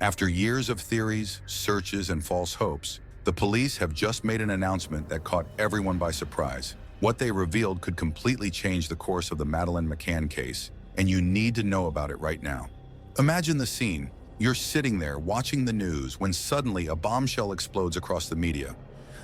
After years of theories, searches, and false hopes, the police have just made an announcement that caught everyone by surprise. What they revealed could completely change the course of the Madeleine McCann case, and you need to know about it right now. Imagine the scene. You're sitting there watching the news when suddenly a bombshell explodes across the media.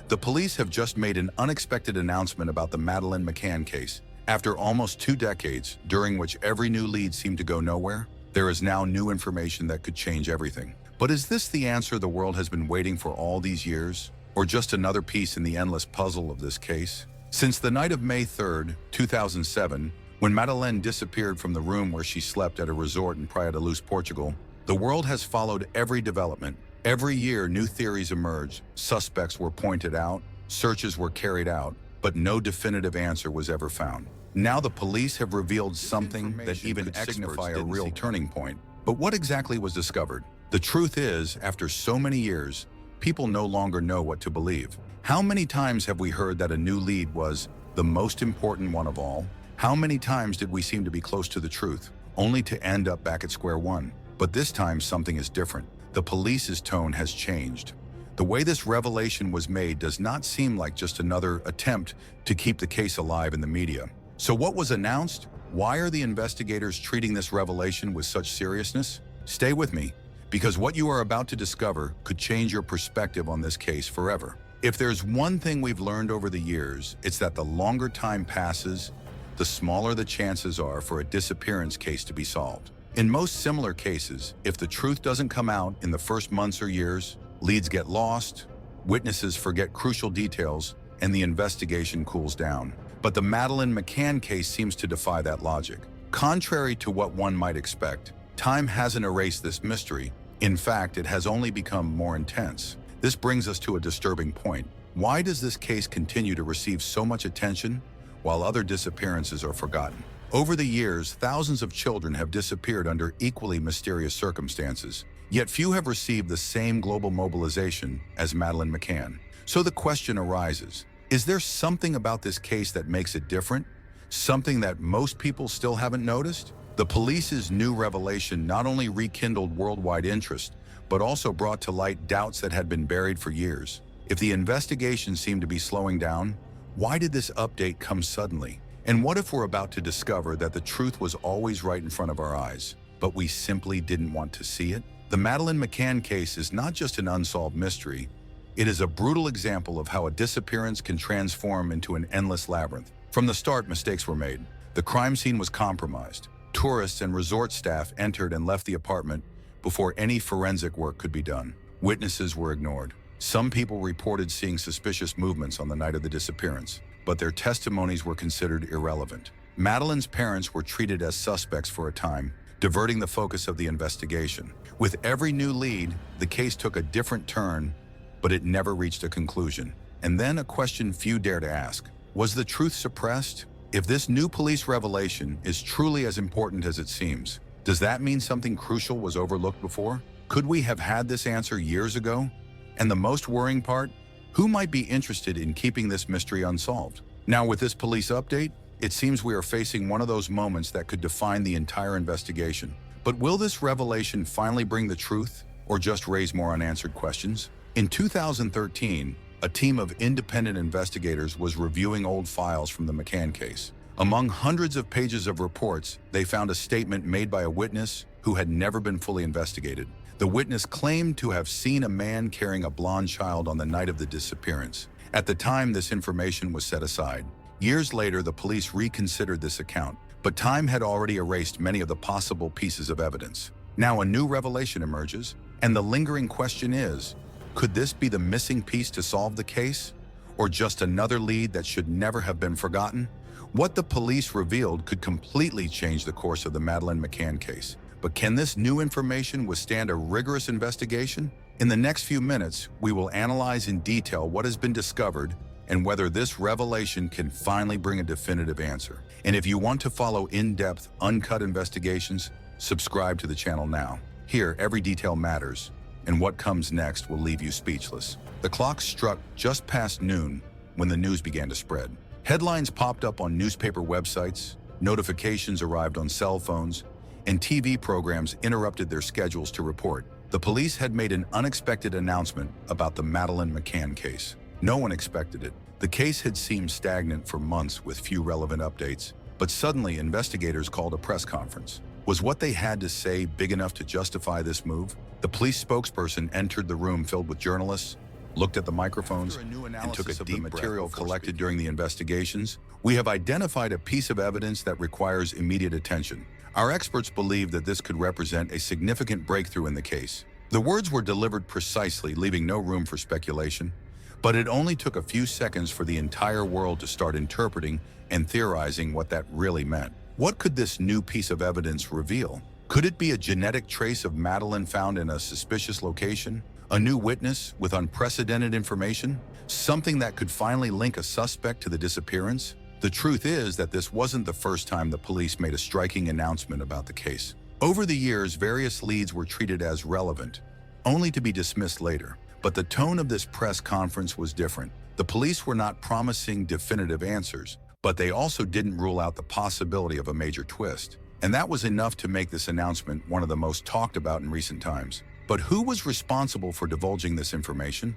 The police have just made an unexpected announcement about the Madeleine McCann case. After almost 2 decades, during which every new lead seemed to go nowhere, there is now new information that could change everything. But is this the answer the world has been waiting for all these years? Or just another piece in the endless puzzle of this case? Since the night of May 3rd, 2007, when Madeleine disappeared from the room where she slept at a resort in Praia da Luz, Portugal, the world has followed every development. Every year, new theories emerged, suspects were pointed out, searches were carried out, but no definitive answer was ever found. Now the police have revealed something that even could signify a real turning point. But what exactly was discovered? The truth is, after so many years, people no longer know what to believe. How many times have we heard that a new lead was the most important one of all? How many times did we seem to be close to the truth, only to end up back at square one? But this time something is different. The police's tone has changed. The way this revelation was made does not seem like just another attempt to keep the case alive in the media. So what was announced? Why are the investigators treating this revelation with such seriousness? Stay with me, because what you are about to discover could change your perspective on this case forever. If there's one thing we've learned over the years, it's that the longer time passes, the smaller the chances are for a disappearance case to be solved. In most similar cases, if the truth doesn't come out in the first months or years, leads get lost, witnesses forget crucial details, and the investigation cools down. But the Madeleine McCann case seems to defy that logic. Contrary to what one might expect, time hasn't erased this mystery. In fact, it has only become more intense. This brings us to a disturbing point. Why does this case continue to receive so much attention while other disappearances are forgotten? Over the years, thousands of children have disappeared under equally mysterious circumstances, yet few have received the same global mobilization as Madeleine McCann. So the question arises, is there something about this case that makes it different? Something that most people still haven't noticed? The police's new revelation not only rekindled worldwide interest, but also brought to light doubts that had been buried for years. If the investigation seemed to be slowing down, why did this update come suddenly? And what if we're about to discover that the truth was always right in front of our eyes, but we simply didn't want to see it? The Madeleine McCann case is not just an unsolved mystery, it is a brutal example of how a disappearance can transform into an endless labyrinth. From the start, mistakes were made. The crime scene was compromised. Tourists and resort staff entered and left the apartment before any forensic work could be done. Witnesses were ignored. Some people reported seeing suspicious movements on the night of the disappearance, but their testimonies were considered irrelevant. Madeleine's parents were treated as suspects for a time, diverting the focus of the investigation. With every new lead, the case took a different turn, but it never reached a conclusion. And then a question few dare to ask. Was the truth suppressed? If this new police revelation is truly as important as it seems, does that mean something crucial was overlooked before? Could we have had this answer years ago? And the most worrying part, who might be interested in keeping this mystery unsolved? Now, with this police update, it seems we are facing one of those moments that could define the entire investigation. But will this revelation finally bring the truth, or just raise more unanswered questions? In 2013, a team of independent investigators was reviewing old files from the McCann case. Among hundreds of pages of reports, they found a statement made by a witness who had never been fully investigated. The witness claimed to have seen a man carrying a blonde child on the night of the disappearance. At the time, this information was set aside. Years later, the police reconsidered this account, but time had already erased many of the possible pieces of evidence. Now a new revelation emerges, and the lingering question is, could this be the missing piece to solve the case? Or just another lead that should never have been forgotten? What the police revealed could completely change the course of the Madeleine McCann case. But can this new information withstand a rigorous investigation? In the next few minutes, we will analyze in detail what has been discovered and whether this revelation can finally bring a definitive answer. And if you want to follow in-depth, uncut investigations, subscribe to the channel now. Here, every detail matters, and what comes next will leave you speechless. The clock struck just past noon when the news began to spread. Headlines popped up on newspaper websites, notifications arrived on cell phones, and TV programs interrupted their schedules to report. The police had made an unexpected announcement about the Madeleine McCann case. No one expected it. The case had seemed stagnant for months with few relevant updates, but suddenly investigators called a press conference. Was what they had to say big enough to justify this move? The police spokesperson entered the room filled with journalists, looked at the microphones, and took a deep material collected during the investigations. We have identified a piece of evidence that requires immediate attention. Our experts believe that this could represent a significant breakthrough in the case. The words were delivered precisely, leaving no room for speculation. But it only took a few seconds for the entire world to start interpreting and theorizing what that really meant. What could this new piece of evidence reveal? Could it be a genetic trace of Madeleine found in a suspicious location? A new witness with unprecedented information? Something that could finally link a suspect to the disappearance? The truth is that this wasn't the first time the police made a striking announcement about the case. Over the years, various leads were treated as relevant, only to be dismissed later. But the tone of this press conference was different. The police were not promising definitive answers, but they also didn't rule out the possibility of a major twist. And that was enough to make this announcement one of the most talked about in recent times. But who was responsible for divulging this information?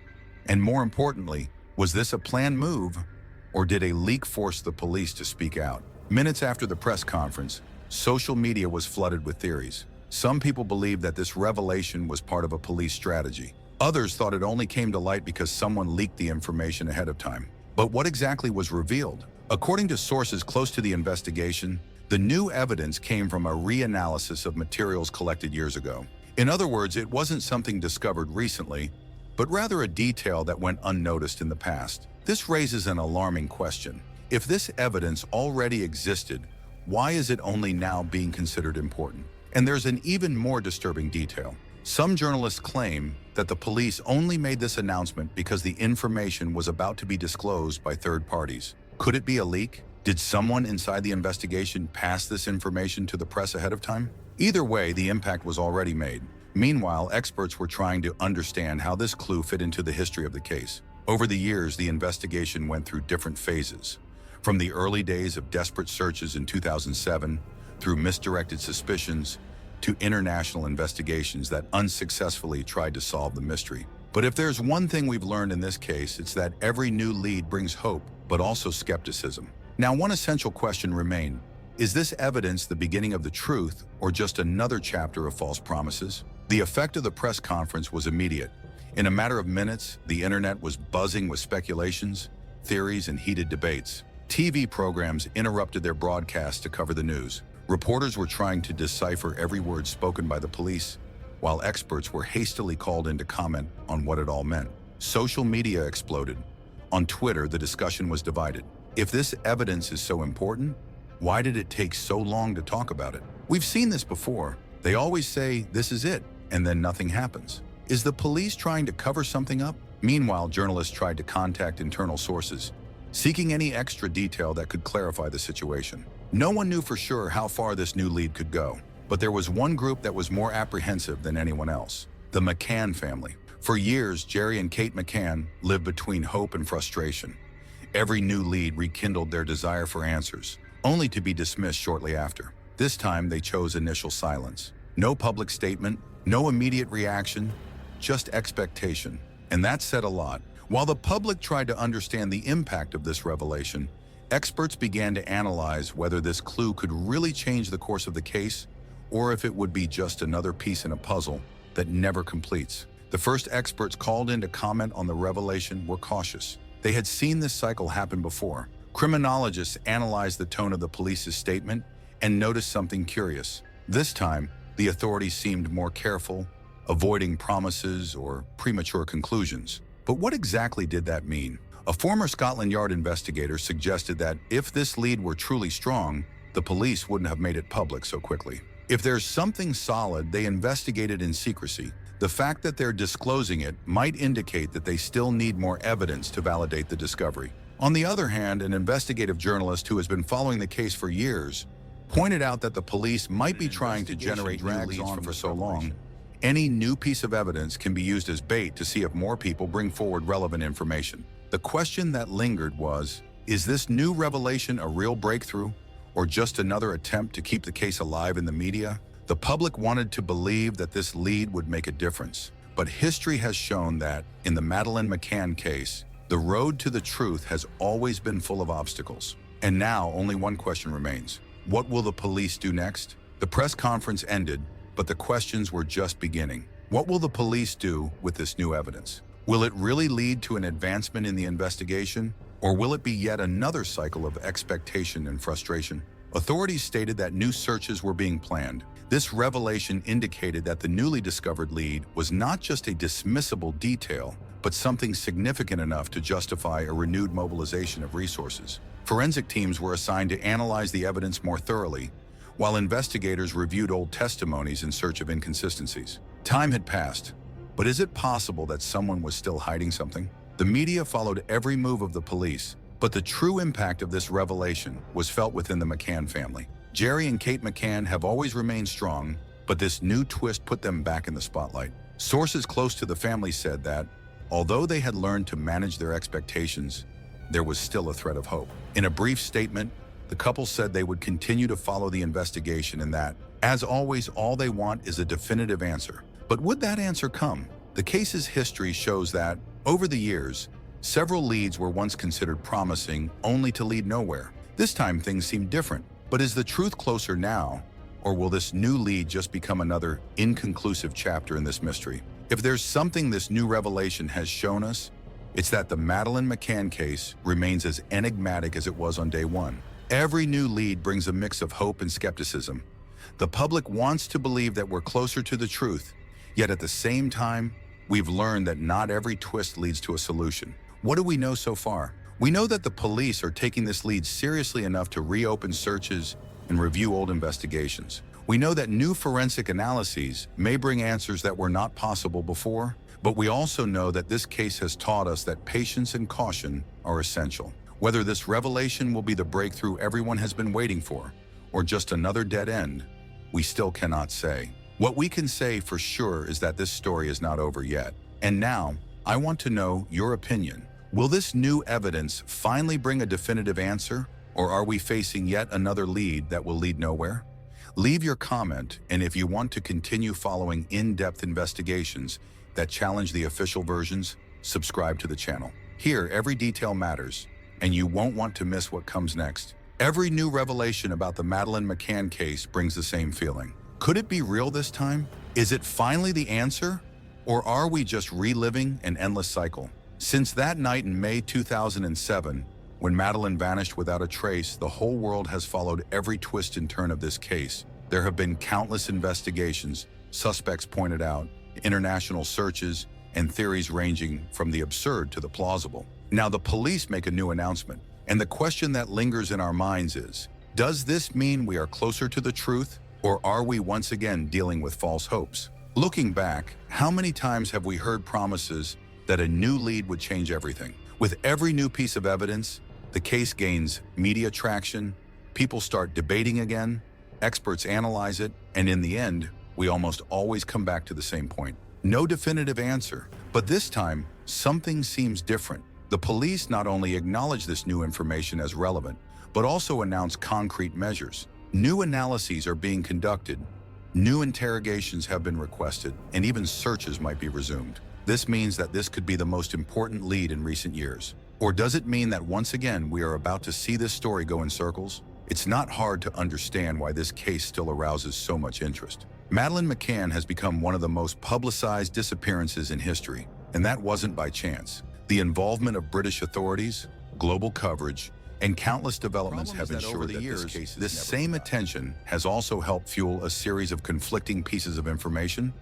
And more importantly, was this a planned move, or did a leak force the police to speak out? Minutes after the press conference, social media was flooded with theories. Some people believed that this revelation was part of a police strategy. Others thought it only came to light because someone leaked the information ahead of time. But what exactly was revealed? According to sources close to the investigation, the new evidence came from a reanalysis of materials collected years ago. In other words, it wasn't something discovered recently, but rather a detail that went unnoticed in the past. This raises an alarming question. If this evidence already existed, why is it only now being considered important? And there's an even more disturbing detail. Some journalists claim that the police only made this announcement because the information was about to be disclosed by third parties. Could it be a leak? Did someone inside the investigation pass this information to the press ahead of time? Either way, the impact was already made. Meanwhile, experts were trying to understand how this clue fit into the history of the case. Over the years, the investigation went through different phases. From the early days of desperate searches in 2007, through misdirected suspicions, to international investigations that unsuccessfully tried to solve the mystery. But if there's one thing we've learned in this case, it's that every new lead brings hope, but also skepticism. Now, one essential question remains. Is this evidence the beginning of the truth, or just another chapter of false promises? The effect of the press conference was immediate. In a matter of minutes, the internet was buzzing with speculations, theories, and heated debates. TV programs interrupted their broadcasts to cover the news. Reporters were trying to decipher every word spoken by the police, while experts were hastily called in to comment on what it all meant. Social media exploded. On Twitter, the discussion was divided. If this evidence is so important, why did it take so long to talk about it? We've seen this before. They always say, this is it, and then nothing happens. Is the police trying to cover something up? Meanwhile, journalists tried to contact internal sources, seeking any extra detail that could clarify the situation. No one knew for sure how far this new lead could go, but there was one group that was more apprehensive than anyone else: the McCann family. For years, Jerry and Kate McCann lived between hope and frustration. Every new lead rekindled their desire for answers, only to be dismissed shortly after. This time, they chose initial silence. No public statement, no immediate reaction, just expectation. And that said a lot. While the public tried to understand the impact of this revelation, experts began to analyze whether this clue could really change the course of the case, or if it would be just another piece in a puzzle that never completes. The first experts called in to comment on the revelation were cautious. They had seen this cycle happen before. Criminologists analyzed the tone of the police's statement and noticed something curious. This time, the authorities seemed more careful, avoiding promises or premature conclusions. But what exactly did that mean? A former Scotland Yard investigator suggested that if this lead were truly strong, the police wouldn't have made it public so quickly. If there's something solid, they investigated in secrecy. The fact that they're disclosing it might indicate that they still need more evidence to validate the discovery. On the other hand, an investigative journalist who has been following the case for years pointed out that the police might be trying to generate new leads for so long. Any new piece of evidence can be used as bait to see if more people bring forward relevant information. The question that lingered was, is this new revelation a real breakthrough, or just another attempt to keep the case alive in the media? The public wanted to believe that this lead would make a difference, but history has shown that, in the Madeleine McCann case, the road to the truth has always been full of obstacles. And now only one question remains. What will the police do next? The press conference ended, but the questions were just beginning. What will the police do with this new evidence? Will it really lead to an advancement in the investigation? Or will it be yet another cycle of expectation and frustration? Authorities stated that new searches were being planned. This revelation indicated that the newly discovered lead was not just a dismissible detail, but something significant enough to justify a renewed mobilization of resources. Forensic teams were assigned to analyze the evidence more thoroughly, while investigators reviewed old testimonies in search of inconsistencies. Time had passed, but is it possible that someone was still hiding something? The media followed every move of the police, but the true impact of this revelation was felt within the McCann family. Jerry and Kate McCann have always remained strong, but this new twist put them back in the spotlight. Sources close to the family said that, although they had learned to manage their expectations, there was still a thread of hope. In a brief statement, the couple said they would continue to follow the investigation and that, as always, all they want is a definitive answer. But would that answer come? The case's history shows that, over the years, several leads were once considered promising, only to lead nowhere. This time things seem different. But is the truth closer now, or will this new lead just become another inconclusive chapter in this mystery? If there's something this new revelation has shown us, it's that the Madeleine McCann case remains as enigmatic as it was on day one. Every new lead brings a mix of hope and skepticism. The public wants to believe that we're closer to the truth, yet at the same time, we've learned that not every twist leads to a solution. What do we know so far? We know that the police are taking this lead seriously enough to reopen searches and review old investigations. We know that new forensic analyses may bring answers that were not possible before, but we also know that this case has taught us that patience and caution are essential. Whether this revelation will be the breakthrough everyone has been waiting for, or just another dead end, we still cannot say. What we can say for sure is that this story is not over yet. And now, I want to know your opinion. Will this new evidence finally bring a definitive answer, or are we facing yet another lead that will lead nowhere? Leave your comment, and if you want to continue following in-depth investigations that challenge the official versions, subscribe to the channel. Here, every detail matters, and you won't want to miss what comes next. Every new revelation about the Madeleine McCann case brings the same feeling. Could it be real this time? Is it finally the answer, or are we just reliving an endless cycle? Since that night in May 2007, when Madeleine vanished without a trace, the whole world has followed every twist and turn of this case. There have been countless investigations, suspects pointed out, international searches, and theories ranging from the absurd to the plausible. Now the police make a new announcement, and the question that lingers in our minds is, does this mean we are closer to the truth, or are we once again dealing with false hopes? Looking back, how many times have we heard promises that a new lead would change everything? With every new piece of evidence, the case gains media traction, people start debating again, experts analyze it, and in the end, we almost always come back to the same point. No definitive answer, but this time, something seems different. The police not only acknowledge this new information as relevant, but also announce concrete measures. New analyses are being conducted, new interrogations have been requested, and even searches might be resumed. This means that this could be the most important lead in recent years. Or does it mean that once again we are about to see this story go in circles? It's not hard to understand why this case still arouses so much interest. Madeleine McCann has become one of the most publicized disappearances in history, and that wasn't by chance. The involvement of British authorities, global coverage, and countless developments have ensured that this same attention has also helped fuel a series of conflicting pieces of information,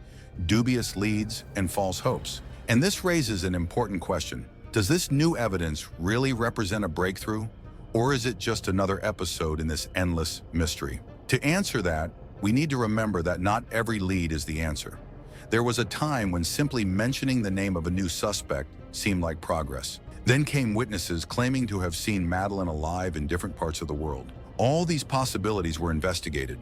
dubious leads, and false hopes. And this raises an important question. Does this new evidence really represent a breakthrough, or is it just another episode in this endless mystery? To answer that, we need to remember that not every lead is the answer. There was a time when simply mentioning the name of a new suspect seemed like progress. Then came witnesses claiming to have seen Madeleine alive in different parts of the world. All these possibilities were investigated,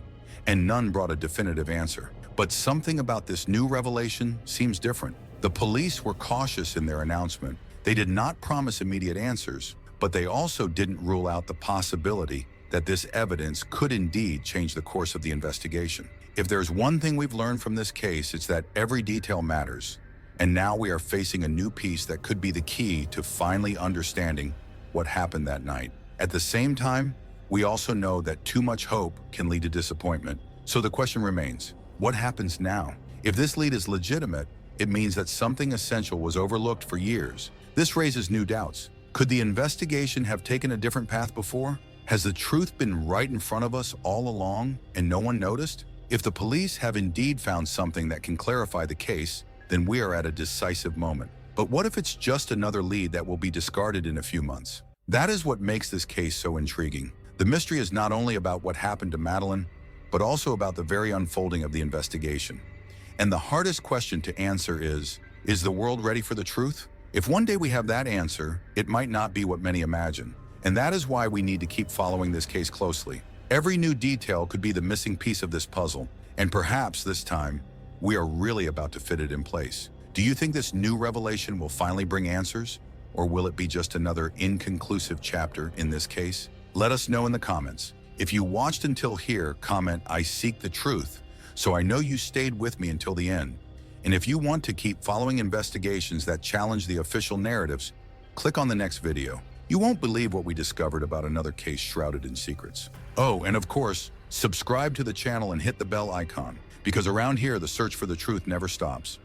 and none brought a definitive answer. But something about this new revelation seems different. The police were cautious in their announcement. They did not promise immediate answers, but they also didn't rule out the possibility that this evidence could indeed change the course of the investigation. If there's one thing we've learned from this case, it's that every detail matters. And now we are facing a new piece that could be the key to finally understanding what happened that night. At the same time, we also know that too much hope can lead to disappointment. So the question remains, what happens now? If this lead is legitimate, it means that something essential was overlooked for years. This raises new doubts. Could the investigation have taken a different path before? Has the truth been right in front of us all along and no one noticed? If the police have indeed found something that can clarify the case, then we are at a decisive moment. But what if it's just another lead that will be discarded in a few months? That is what makes this case so intriguing. The mystery is not only about what happened to Madeleine, but also about the very unfolding of the investigation. And the hardest question to answer is the world ready for the truth? If one day we have that answer, it might not be what many imagine. And that is why we need to keep following this case closely. Every new detail could be the missing piece of this puzzle, and perhaps this time, we are really about to fit it in place. Do you think this new revelation will finally bring answers, or will it be just another inconclusive chapter in this case? Let us know in the comments. If you watched until here, comment, "I seek the truth," so I know you stayed with me until the end. And if you want to keep following investigations that challenge the official narratives, click on the next video. You won't believe what we discovered about another case shrouded in secrets. Oh, and of course, subscribe to the channel and hit the bell icon, because around here, the search for the truth never stops.